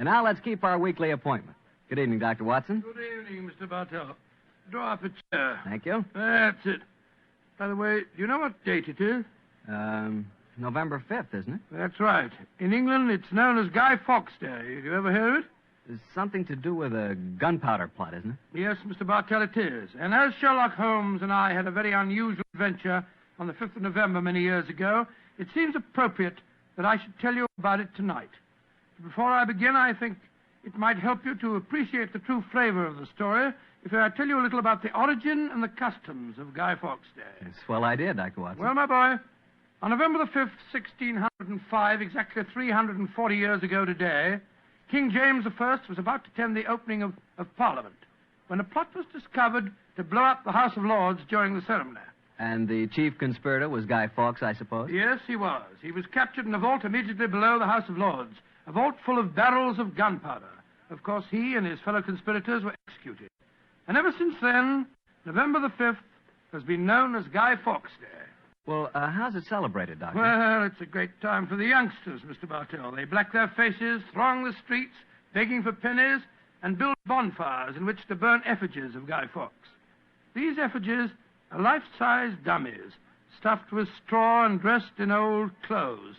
And now let's keep our weekly appointment. Good evening, Dr. Watson. Good evening, Mr. Bartell. Draw up a chair. Thank you. That's it. By the way, do you know what date it is? November 5th, isn't it? That's right. In England, it's known as Guy Fawkes Day. Have you ever heard of it? It's something to do with a gunpowder plot, isn't it? Yes, Mr. Bartell, it is. And as Sherlock Holmes and I had a very unusual adventure on the 5th of November many years ago, it seems appropriate that I should tell you about it tonight. Before I begin, I think it might help you to appreciate the true flavor of the story if I tell you a little about the origin and the customs of Guy Fawkes Day. It's a swell idea, Dr. Watson. Well, my boy, on November the 5th, 1605, exactly 340 years ago today, King James I was about to attend the opening of Parliament when a plot was discovered to blow up the House of Lords during the ceremony. And the chief conspirator was Guy Fawkes, I suppose? Yes, he was. He was captured in a vault immediately below the House of Lords, a vault full of barrels of gunpowder. Of course, he and his fellow conspirators were executed. And ever since then, November the 5th has been known as Guy Fawkes Day. Well, how's it celebrated, Doctor? Well, it's a great time for the youngsters, Mr. Bartell. They black their faces, throng the streets, begging for pennies, and build bonfires in which to burn effigies of Guy Fawkes. These effigies are life-size dummies, stuffed with straw and dressed in old clothes.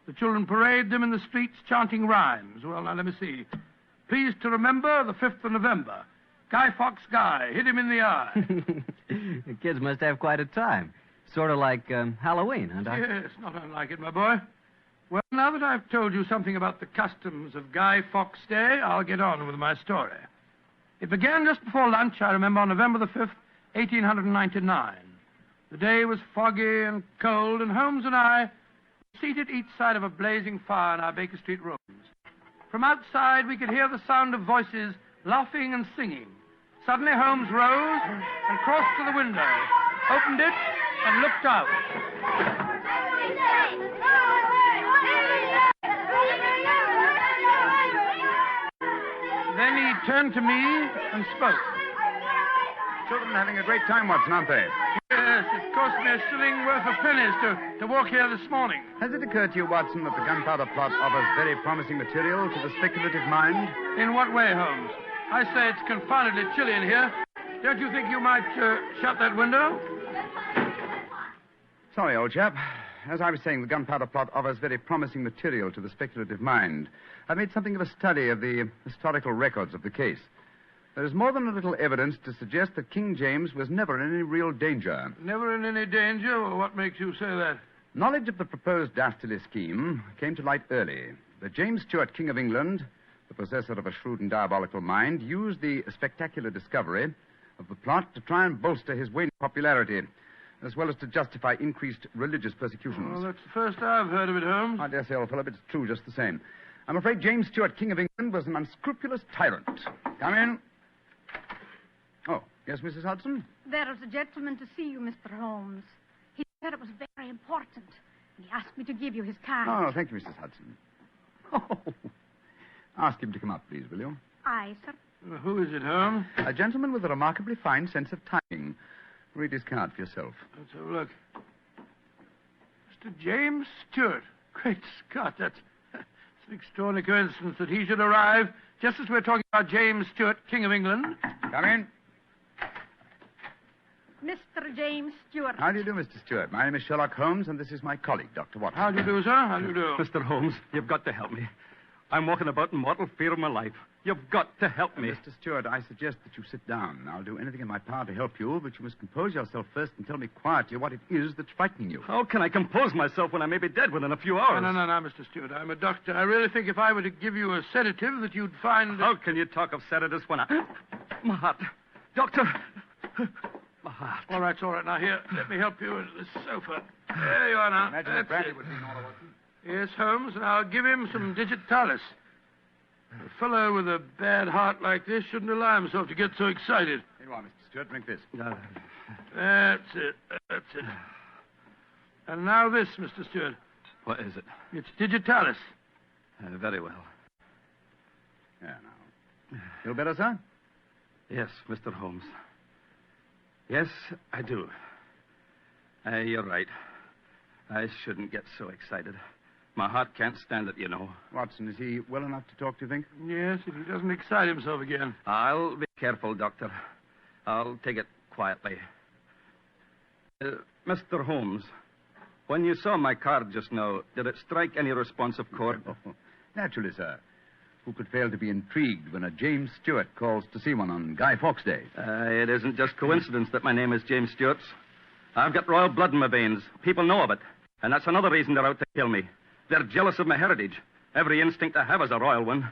The children parade them in the streets chanting rhymes. Well, now, let me see. Pleased to remember the 5th of November. Guy Fawkes Guy, hit him in the eye. The kids must have quite a time. Sort of like Halloween, huh, Doctor? Yes, not unlike it, my boy. Well, now that I've told you something about the customs of Guy Fawkes Day, I'll get on with my story. It began just before lunch, I remember, on November the 5th, 1899. The day was foggy and cold, and Holmes and I were seated each side of a blazing fire in our Baker Street rooms. From outside, we could hear the sound of voices laughing and singing. Suddenly, Holmes rose and crossed to the window, opened it, and looked out. Then he turned to me and spoke. Children having a great time, Watson, aren't they? Yes, it cost me a shilling worth of pennies to walk here this morning. Has it occurred to you, Watson, that the gunpowder plot offers very promising material to the speculative mind? In what way, Holmes? I say it's confoundedly chilly in here. Don't you think you might shut that window? Sorry, old chap. As I was saying, the gunpowder plot offers very promising material to the speculative mind. I've made something of a study of the historical records of the case. There is more than a little evidence to suggest that King James was never in any real danger. Never in any danger? Well, what makes you say that? Knowledge of the proposed dastardly scheme came to light early. But James Stuart, King of England, the possessor of a shrewd and diabolical mind, used the spectacular discovery of the plot to try and bolster his waning popularity, as well as to justify increased religious persecutions. Well, that's the first I've heard of it, Holmes. I dare say, old fellow, but it's true just the same. I'm afraid James Stuart, King of England, was an unscrupulous tyrant. Come in. Oh, yes, Mrs. Hudson? There is a gentleman to see you, Mr. Holmes. He said it was very important, and he asked me to give you his card. Oh, thank you, Mrs. Hudson. Oh, ask him to come up, please, will you? Aye, sir. Who is it, Holmes? A gentleman with a remarkably fine sense of timing. Read his card for yourself. Let's have a look. Mr. James Stuart. Great Scott, that's an extraordinary coincidence that he should arrive just as we're talking about James Stuart, King of England. Come in. Mr. James Stuart. How do you do, Mr. Stuart? My name is Sherlock Holmes, and this is my colleague, Dr. Watson. How do you do, sir? How do you do? Mr. Holmes, you've got to help me. I'm walking about in mortal fear of my life. You've got to help me. Mr. Stuart, I suggest that you sit down. I'll do anything in my power to help you, but you must compose yourself first and tell me quietly what it is that's frightening you. How can I compose myself when I may be dead within a few hours? No, Mr. Stuart. I'm a doctor. I really think if I were to give you a sedative that you'd find... How can you talk of sedatives when I... My heart. Doctor. My heart. All right. Now, here, let me help you into the sofa. There you are now. Imagine that brandy would be in order, Watson. Yes, Holmes, and I'll give him some digitalis. A fellow with a bad heart like this shouldn't allow himself to get so excited. Here you are, Mr. Stuart. Drink this. That's it. And now this, Mr. Stuart. What is it? It's digitalis. Very well. Yeah, now. Feel better, sir? Yes, Mr. Holmes. Yes, I do. You're right. I shouldn't get so excited. My heart can't stand it, you know. Watson, is he well enough to talk, do you think? Yes, if he doesn't excite himself again. I'll be careful, Doctor. I'll take it quietly. Mr. Holmes, when you saw my card just now, did it strike any responsive chord? Oh, naturally, sir. Who could fail to be intrigued when a James Stewart calls to see one on Guy Fawkes Day? It isn't just coincidence that my name is James Stewart. I've got royal blood in my veins. People know of it. And that's another reason they're out to kill me. They're jealous of my heritage. Every instinct I have is a royal one.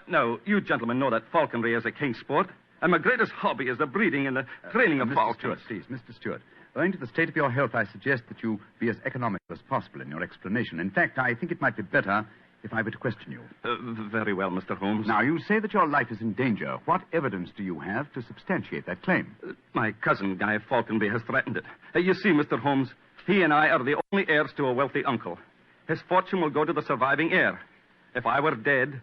Now, you gentlemen know that falconry is a king's sport. And my greatest hobby is the breeding and the training of Mr. falcons. Stewart, please, Mr. Stewart. Owing to the state of your health, I suggest that you be as economical as possible in your explanation. In fact, I think it might be better if I were to question you. Very well, Mr. Holmes. Now, you say that your life is in danger. What evidence do you have to substantiate that claim? My cousin, Guy Falconby, has threatened it. You see, Mr. Holmes, he and I are the only heirs to a wealthy uncle. His fortune will go to the surviving heir. If I were dead,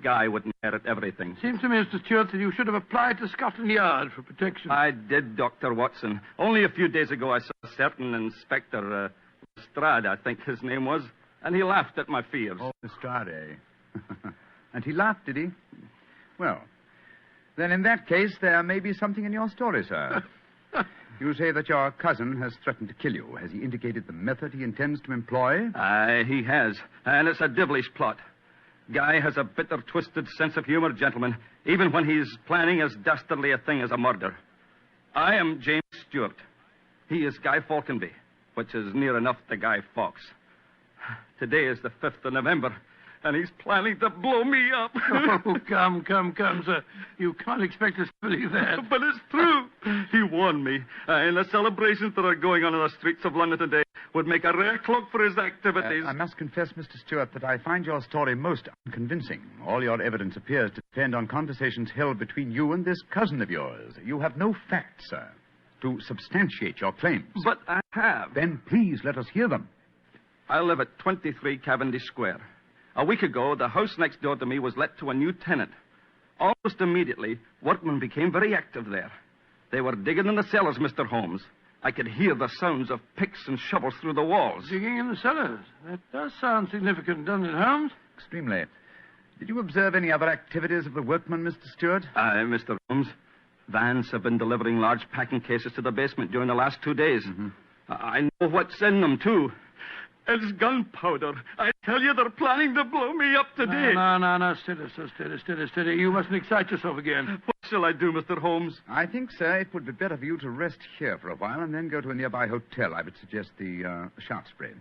Guy would inherit everything. Seems to me, Mr. Stewart, that you should have applied to Scotland Yard for protection. I did, Dr. Watson. Only a few days ago, I saw a certain Inspector Lestrade, I think his name was, and he laughed at my fears. Oh, Lestrade. And he laughed, did he? Well, then in that case, there may be something in your story, sir. You say that your cousin has threatened to kill you. Has he indicated the method he intends to employ? He has, and it's a devilish plot. Guy has a bitter, twisted sense of humor, gentlemen, even when he's planning as dastardly a thing as a murder. I am James Stewart. He is Guy Falconby, which is near enough to Guy Fawkes. Today is the 5th of November, and he's planning to blow me up. Oh, come, sir. You can't expect us to believe that. But it's true. He warned me. And the celebrations that are going on in the streets of London today would make a rare cloak for his activities. I must confess, Mr. Stewart, that I find your story most unconvincing. All your evidence appears to depend on conversations held between you and this cousin of yours. You have no facts, sir, to substantiate your claims. But I have. Then please let us hear them. I live at 23 Cavendish Square. A week ago, the house next door to me was let to a new tenant. Almost immediately, workmen became very active there. They were digging in the cellars, Mr. Holmes. I could hear the sounds of picks and shovels through the walls. Digging in the cellars. That does sound significant, doesn't it, Holmes? Extremely. Did you observe any other activities of the workmen, Mr. Stewart? Mr. Holmes, vans have been delivering large packing cases to the basement during the last 2 days. Mm-hmm. I know what's in them, too. It's gunpowder. I tell you, they're planning to blow me up today. No. Steady. You mustn't excite yourself again. What shall I do, Mr. Holmes? I think, sir, it would be better for you to rest here for a while and then go to a nearby hotel. I would suggest the Shaftesbury.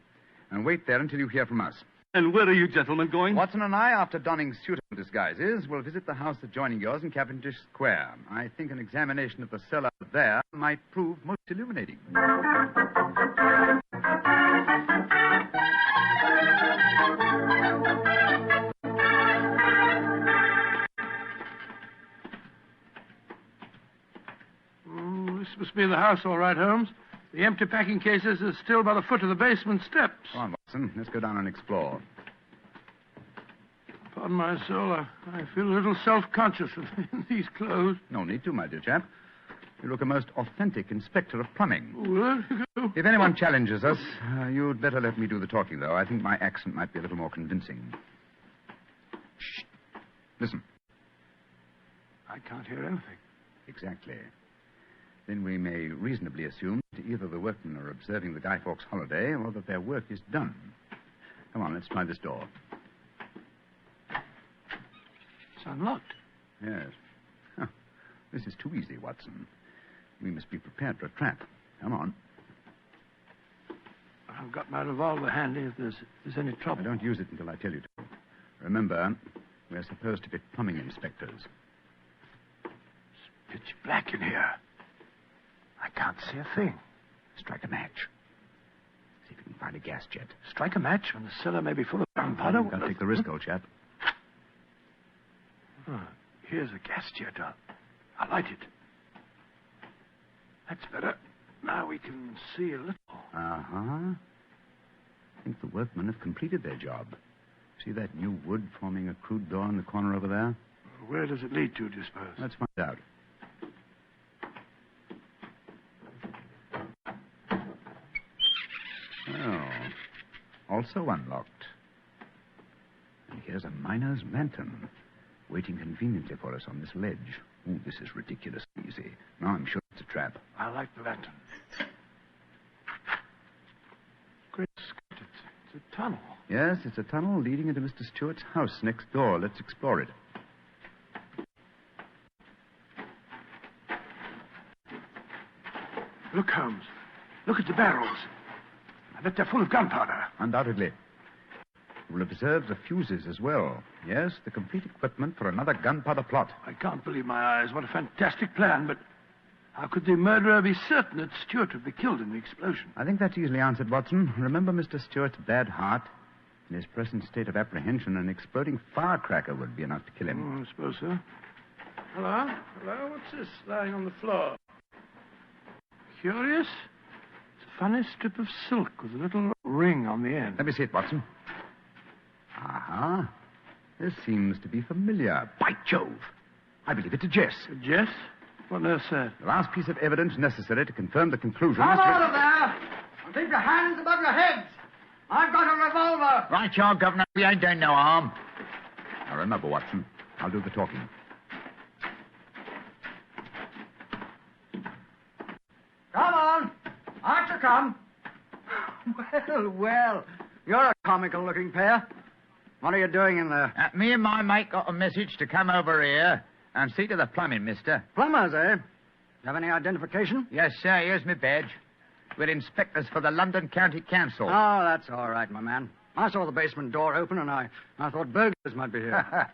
And wait there until you hear from us. And where are you gentlemen going? Watson and I, after donning suitable disguises, will visit the house adjoining yours in Cavendish Square. I think an examination of the cellar there might prove most illuminating. This must be the house, all right, Holmes. The empty packing cases are still by the foot of the basement steps. Come on, Watson. Let's go down and explore. Pardon my soul, I feel a little self-conscious in these clothes. No need to, my dear chap. You look a most authentic inspector of plumbing. Well, If anyone challenges us, you'd better let me do the talking, though. I think my accent might be a little more convincing. Shh. Listen. I can't hear anything. Exactly. Then we may reasonably assume that either the workmen are observing the Guy Fawkes holiday or that their work is done. Come on, let's try this door. It's unlocked. Yes. Huh. This is too easy, Watson. We must be prepared for a trap. Come on. I've got my revolver handy if there's any trouble. I don't use it until I tell you to. Remember, we're supposed to be plumbing inspectors. It's pitch black in here. I can't see a thing. Strike a match. See if you can find a gas jet. Strike a match when the cellar may be full of gunpowder. You've got to take the risk, old chap. Oh, here's a gas jet. I'll light it. That's better. Now we can see a little. Uh-huh. I think the workmen have completed their job. See that new wood forming a crude door in the corner over there? Where does it lead to, do you suppose? Let's find out. Oh. Also unlocked. Here's a miner's lantern, waiting conveniently for us on this ledge. Oh, this is ridiculously easy. Now I'm sure it's a trap. I like the lantern. Great Scott, it's a tunnel. Yes, it's a tunnel leading into Mr. Stewart's house next door. Let's explore it. Look, Holmes. Look at the barrels. I bet they're full of gunpowder. Undoubtedly. You will observe the fuses as well. Yes, the complete equipment for another gunpowder plot. I can't believe my eyes. What a fantastic plan, but how could the murderer be certain that Stewart would be killed in the explosion? I think that's easily answered, Watson. Remember Mr. Stewart's bad heart? In his present state of apprehension, an exploding firecracker would be enough to kill him. I suppose so. Hello? Hello? What's this lying on the floor? Curious. It's a funny strip of silk with a little ring on the end. Let me see it, Watson. Aha. This seems to be familiar. By Jove. I believe it's a Jess. A Jess? What on earth, sir? The last piece of evidence necessary to confirm the conclusion. Come out of there! And keep your hands above your heads! I've got a revolver! Right, y'all, Governor. We ain't doing no harm. Now, remember, Watson, I'll do the talking. Come on! Archer, come! Well, well. You're a comical-looking pair. What are you doing in there? Me and my mate got a message to come over here and see to the plumbing, mister. Plumbers, eh? Have any identification? Yes, sir. Here's my badge. We're inspectors for the London County Council. Oh, that's all right, my man. I saw the basement door open, and I thought burglars might be here.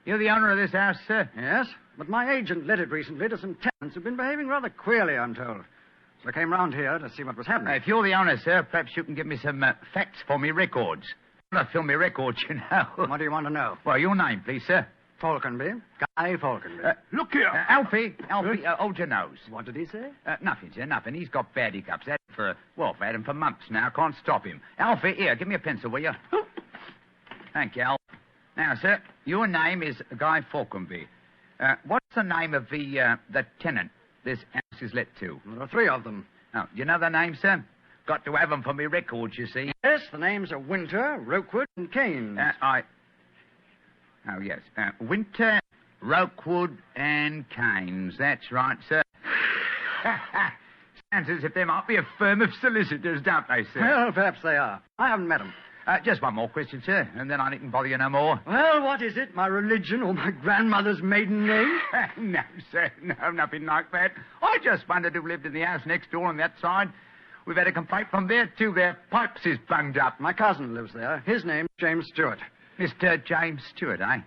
You're the owner of this house, sir? Yes, but my agent let it recently to some tenants who've been behaving rather queerly, I'm told. So I came round here to see what was happening. If you're the owner, sir, perhaps you can give me some facts for me records. I want to film me records, you know. What do you want to know? Well, your name, please, sir. Falconby. Guy Falconby. Look here. Alfie, hold your nose. What did he say? Nothing, sir, nothing. He's got bad hiccups. I've had him for months now. Can't stop him. Alfie, here, give me a pencil, will you? Thank you, Al. Now, sir, your name is Guy Falconby. What's the name of the tenant this house is let to? There are three of them. Oh, you know the name, sir? Got to have them for me records, you see. Yes, the names are Winter, Rokewood, and Keynes. Oh, yes. Winter, Rokewood, and Keynes. That's right, sir. Sounds as if there might be a firm of solicitors, don't they, sir? Well, perhaps they are. I haven't met them. Just one more question, sir, and then I needn't bother you no more. Well, what is it? My religion or my grandmother's maiden name? No, sir. No, nothing like that. I just wondered who lived in the house next door on that side. We've had a complaint from there, too. Their pipes is bunged up. My cousin lives there. His name's James Stewart. Mr. James Stewart, eh?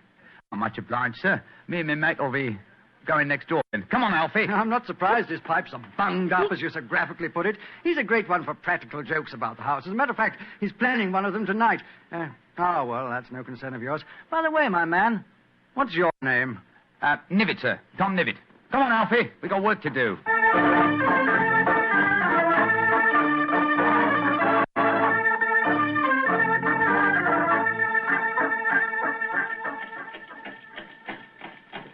I'm much obliged, sir. Me and my mate will be going next door. Come on, Alfie. I'm not surprised his pipes are bunged up, as you so graphically put it. He's a great one for practical jokes about the house. As a matter of fact, he's planning one of them tonight. Well, that's no concern of yours. By the way, my man, what's your name? Nivet, sir. Tom Nivet. Come on, Alfie. We got work to do.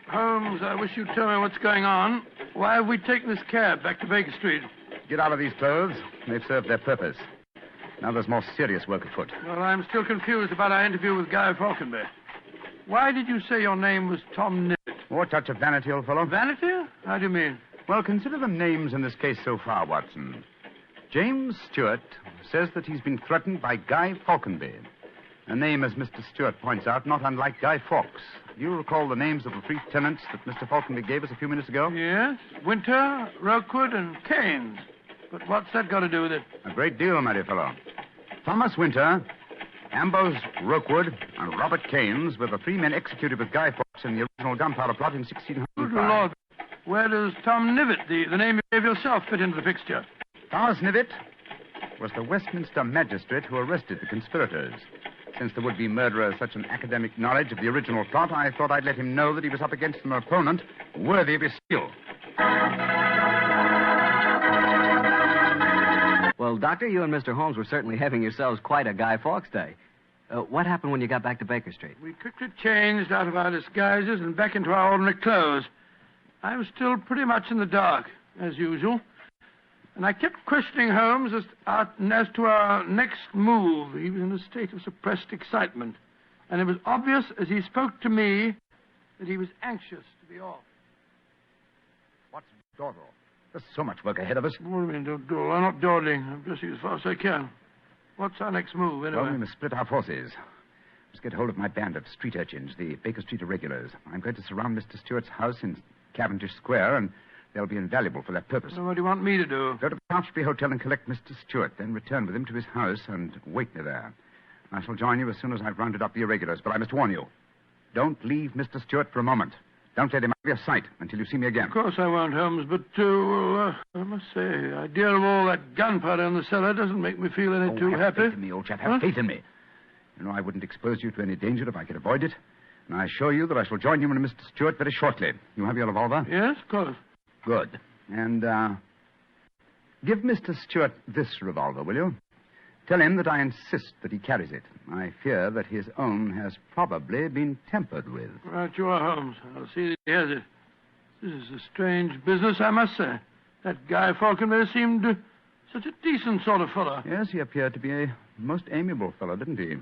Holmes, I wish you'd tell me what's going on. Why have we taken this cab back to Baker Street? Get out of these clothes. They've served their purpose. Now there's more serious work afoot. Well, I'm still confused about our interview with Guy Falconby. Why did you say your name was Tom Nivet? More touch of vanity, old fellow. Vanity? How do you mean? Well, consider the names in this case so far, Watson. James Stewart says that he's been threatened by Guy Falconby. A name, as Mr. Stewart points out, not unlike Guy Fawkes. Do you recall the names of the three tenants that Mr. Falconby gave us a few minutes ago? Yes. Winter, Rokewood, and Keynes. But what's that got to do with it? A great deal, my dear fellow. Thomas Winter, Ambrose Rokewood, and Robert Keynes were the three men executed with Guy Fawkes in the original gunpowder plot in 1605. Good Lord. Where does Tom Nivet, the name you gave yourself, fit into the picture? Thomas Nivet was the Westminster magistrate who arrested the conspirators. Since the would-be murderer has such an academic knowledge of the original plot, I thought I'd let him know that he was up against an opponent worthy of his skill. Well, Doctor, you and Mr. Holmes were certainly having yourselves quite a Guy Fawkes day. What happened when you got back to Baker Street? We quickly changed out of our disguises and back into our ordinary clothes. I was still pretty much in the dark, as usual. And I kept questioning Holmes as to our next move. He was in a state of suppressed excitement. And it was obvious as he spoke to me that he was anxious to be off. What's dawdle? There's so much work ahead of us. What do you mean, don't dawdle? I'm not dawdling. I'm dressing as fast as I can. What's our next move, anyway? Well, we must split our forces. Let's get hold of my band of street urchins, the Baker Street Irregulars. I'm going to surround Mr. Stewart's house in Cavendish Square, and they'll be invaluable for that purpose. Well, what do you want me to do? Go to the Canterbury Hotel and collect Mr. Stewart, then return with him to his house and wait me there. I shall join you as soon as I've rounded up the irregulars, but I must warn you. Don't leave Mr. Stewart for a moment. Don't let him out of your sight until you see me again. Of course I won't, Holmes, but, I must say, the idea of all that gunpowder in the cellar doesn't make me feel any too have happy. faith in me, old chap. Have faith in me. You know, I wouldn't expose you to any danger if I could avoid it. And I assure you that I shall join you and Mr. Stewart very shortly. You have your revolver? Yes, of course. Good. And, give Mr. Stewart this revolver, will you? Tell him that I insist that he carries it. I fear that his own has probably been tampered with. Right you are, Holmes. I'll see that he has it. This is a strange business, I must say. That Guy Falconberry seemed such a decent sort of fellow. Yes, he appeared to be a most amiable fellow, didn't he?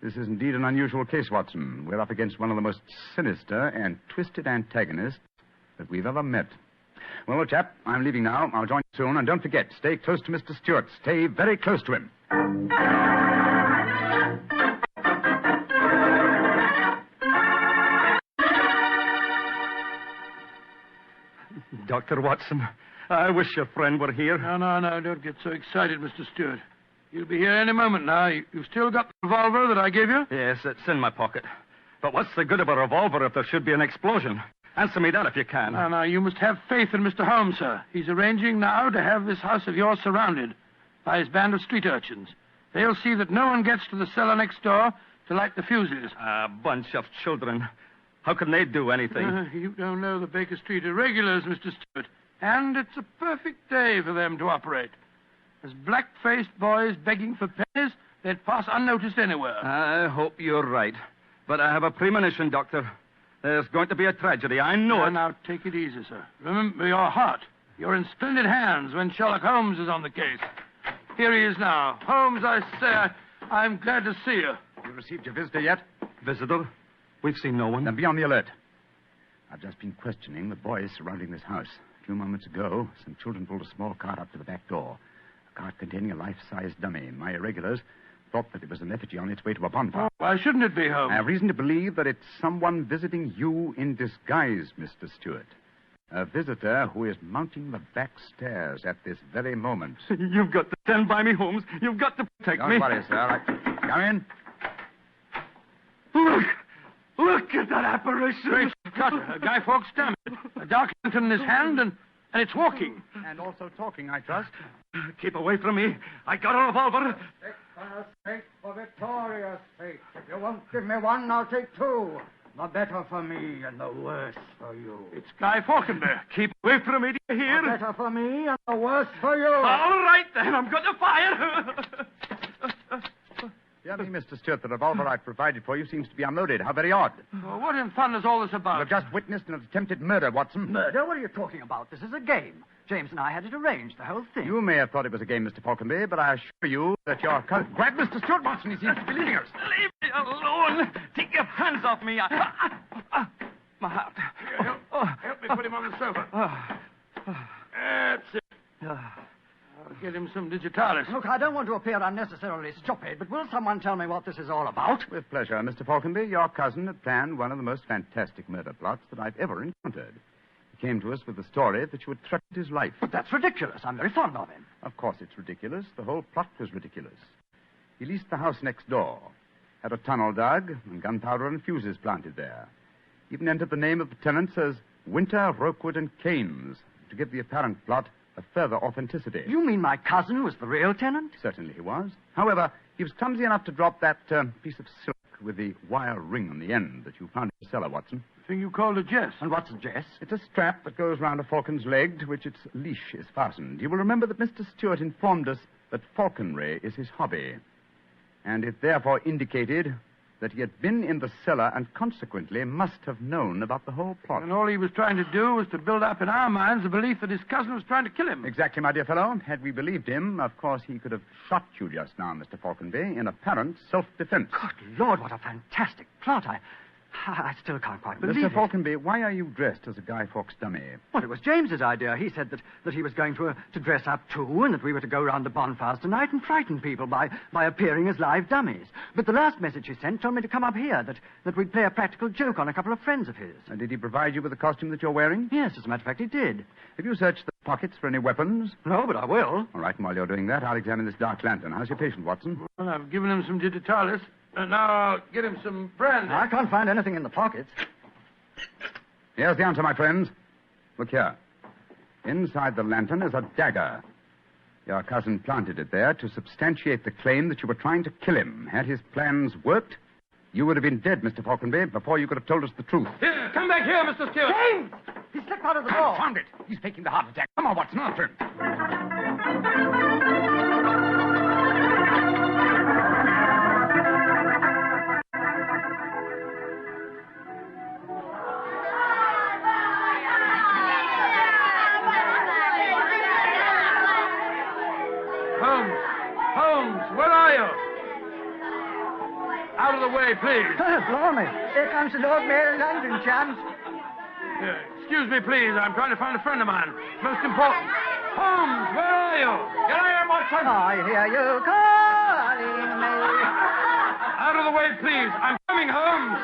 This is indeed an unusual case, Watson. We're up against one of the most sinister and twisted antagonists that we've ever met. Well, old chap, I'm leaving now. I'll join you soon. And don't forget, stay close to Mr. Stewart. Stay very close to him. Dr. Watson, I wish your friend were here. No. Don't get so excited, Mr. Stewart. He'll be here any moment now. You've still got the revolver that I gave you? Yes, it's in my pocket. But what's the good of a revolver if there should be an explosion? Answer me that if you can. No, you must have faith in Mr. Holmes, sir. He's arranging now to have this house of yours surrounded by his band of street urchins. They'll see that no one gets to the cellar next door to light the fuses. A bunch of children. How can they do anything? You don't know the Baker Street Irregulars, Mr. Stewart. And it's a perfect day for them to operate. As black-faced boys begging for pennies, they'd pass unnoticed anywhere. I hope you're right. But I have a premonition, Doctor. There's going to be a tragedy. I know it. Now, take it easy, sir. Remember your heart. You're in splendid hands when Sherlock Holmes is on the case. Here he is now. Holmes, I say, I'm glad to see you. You received your visitor yet? Visitor? We've seen no one. Then be on the alert. I've just been questioning the boys surrounding this house. A few moments ago, some children pulled a small cart up to the back door. A cart containing a life-size dummy. My irregulars thought that it was an effigy on its way to a bonfire. Why shouldn't it be, Holmes? I have reason to believe that it's someone visiting you in disguise, Mr. Stewart. A visitor who is mounting the back stairs at this very moment. You've got to stand by me, Holmes. You've got to protect me. Don't worry, sir. Come in. Look at that apparition. Great Scott, Guy Fawkes' dummy. A dark lantern in his hand, and it's walking. And also talking, I trust. Keep away from me. I got a revolver. Take for sake, for Victoria's sake. If you won't give me one, I'll take two. The better for me and the worse for you. It's Guy Falconberry. Keep away from me, do you hear? The better for me and the worse for you. All right, then. I'm going to fire. Dear me, Mr. Stewart, the revolver I've provided for you seems to be unloaded. How very odd. Well, what in thunder is all this about? You've just witnessed an attempted murder, Watson. Murder? What are you talking about? This is a game. James and I had it arranged, the whole thing. You may have thought it was a game, Mr. Falconberry, but I assure you that your cousin... Grab Mr. Stewart, Watson. He seems to be leading us. Leave me alone. Take your hands off me. My heart. Help me put him on the sofa. That's it. I'll get him some digitalis. Look, I don't want to appear unnecessarily stupid, but will someone tell me what this is all about? With pleasure, Mr. Falconberry. Your cousin had planned one of the most fantastic murder plots that I've ever encountered. He came to us with the story that you had threatened his life. But that's ridiculous. I'm very fond of him. Of course it's ridiculous. The whole plot was ridiculous. He leased the house next door, had a tunnel dug, and gunpowder and fuses planted there. Even entered the name of the tenants as Winter, Rokewood, and Keynes to give the apparent plot a further authenticity. You mean my cousin was the real tenant? Certainly he was. However, he was clumsy enough to drop that piece of silk with the wire ring on the end that you found in the cellar, Watson. The thing you called a jest. And what's a jest? It's a strap that goes round a falcon's leg to which its leash is fastened. You will remember that Mr. Stewart informed us that falconry is his hobby, and it therefore indicated that he had been in the cellar and consequently must have known about the whole plot. And all he was trying to do was to build up in our minds the belief that his cousin was trying to kill him. Exactly, my dear fellow. Had we believed him, of course, he could have shot you just now, Mr. Falconby, in apparent self-defense. Good Lord, what a fantastic plot. I still can't quite believe Mr. it. Falconby, why are you dressed as a Guy Fawkes dummy? Well, it was James's idea. He said that he was going to dress up too, and that we were to go round the bonfires tonight and frighten people by appearing as live dummies. But the last message he sent told me to come up here, that we'd play a practical joke on a couple of friends of his. And did he provide you with the costume that you're wearing? Yes, as a matter of fact, he did. Have you searched the pockets for any weapons? No, but I will. All right, and while you're doing that, I'll examine this dark lantern. How's your patient, Watson? Well, I've given him some digitalis. And now I'll get him some brandy. I can't find anything in the pockets. Here's the answer, my friends. Look here. Inside the lantern is a dagger. Your cousin planted it there to substantiate the claim that you were trying to kill him. Had his plans worked, you would have been dead, Mr. Falconby, before you could have told us the truth. Here, come back here, Mr. Stewart. James! He slipped out of the door. Found it. He's faking the heart attack. Come on, Watson, after him. Holmes, where are you? Out of the way, please. Blimey. Here comes the Lord Mayor of London, chums. Excuse me, please. I'm trying to find a friend of mine. Most important. Holmes, where are you? Get out here, Watson. I hear you calling me. Out of the way, please. I'm coming, Holmes.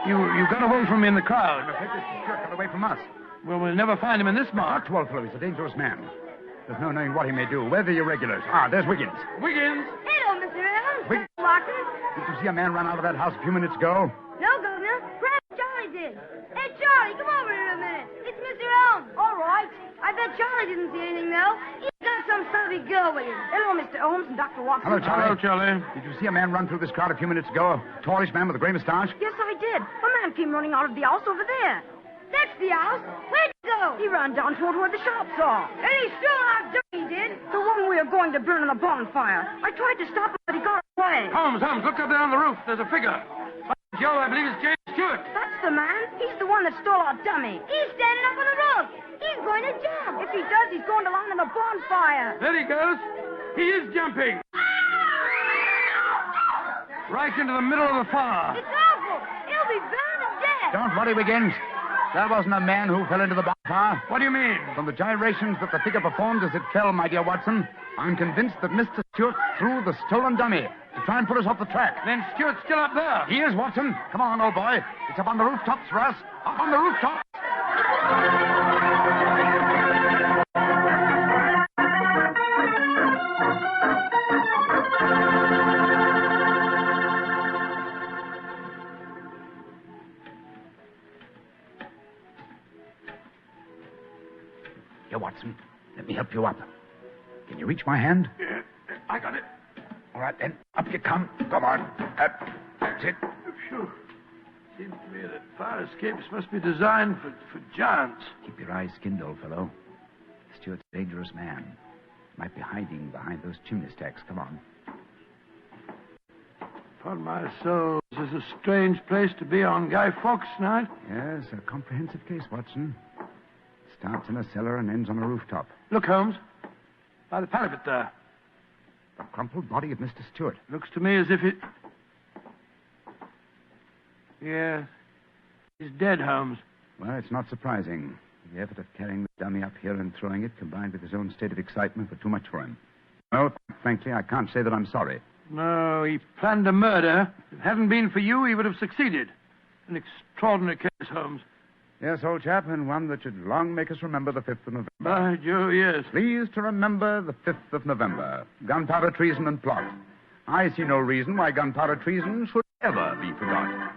You got away from me in the crowd. Mr. Stewart got away from us. Well, we'll never find him in this mark. Well, fellow, he's a dangerous man. There's no knowing what he may do. Where are the irregulars? There's Wiggins. Wiggins? Hello, Mr. Evans. Wiggins. Watson. Did you see a man run out of that house a few minutes ago? No, Governor. Perhaps Charlie did. Hey, Charlie, come over here a minute. It's Mr. Holmes. All right. I bet Charlie didn't see anything, though. He's got some savvy girl with him. Hello, Mr. Holmes and Dr. Watson. Hello, Charlie. Hello, Charlie. Did you see a man run through this crowd a few minutes ago? A tallish man with a gray mustache? Yes, I did. A man came running out of the house over there. That's the house. Where'd he go? He ran down toward where the shops are. And he stole our dummy, he did. The one we were going to burn on the bonfire. I tried to stop him, but he got away. Holmes, look up there on the roof. There's a figure. By Joe, I believe it's James Stewart. That's the man. He's the one that stole our dummy. He's standing up on the roof. He's going to jump. If he does, he's going to land on the bonfire. There he goes. He is jumping. Right into the middle of the fire. It's awful. He'll be burned to death. Don't worry, Wiggins. That wasn't a man who fell into the bonfire. What do you mean? From the gyrations that the figure performed as it fell, my dear Watson, I'm convinced that Mr. Stewart threw the stolen dummy to try and put us off the track. Then Stewart's still up there. He is, Watson. Come on, old boy. It's up on the rooftops for us. Up on the rooftops. Here, Watson. Let me help you up. Can you reach my hand? Yeah, I got it. All right, then. Up you come. Come on. That's it. Phew. Seems to me that fire escapes must be designed for giants. Keep your eyes skinned, old fellow. Stewart's a dangerous man. Might be hiding behind those chimney stacks. Come on. Upon my soul, this is a strange place to be on Guy Fawkes night. Yes, a comprehensive case, Watson. Starts in a cellar and ends on a rooftop. Look, Holmes. By the parapet there. The crumpled body of Mr. Stewart. Looks to me as if it... Yes. He's dead, Holmes. Well, it's not surprising. The effort of carrying the dummy up here and throwing it, combined with his own state of excitement, were too much for him. Well, frankly, I can't say that I'm sorry. No, he planned a murder. If it hadn't been for you, he would have succeeded. An extraordinary case, Holmes. Yes, old chap, and one that should long make us remember the 5th of November. By Joe, yes. Please to remember the 5th of November. Gunpowder treason and plot. I see no reason why gunpowder treason should ever be forgotten.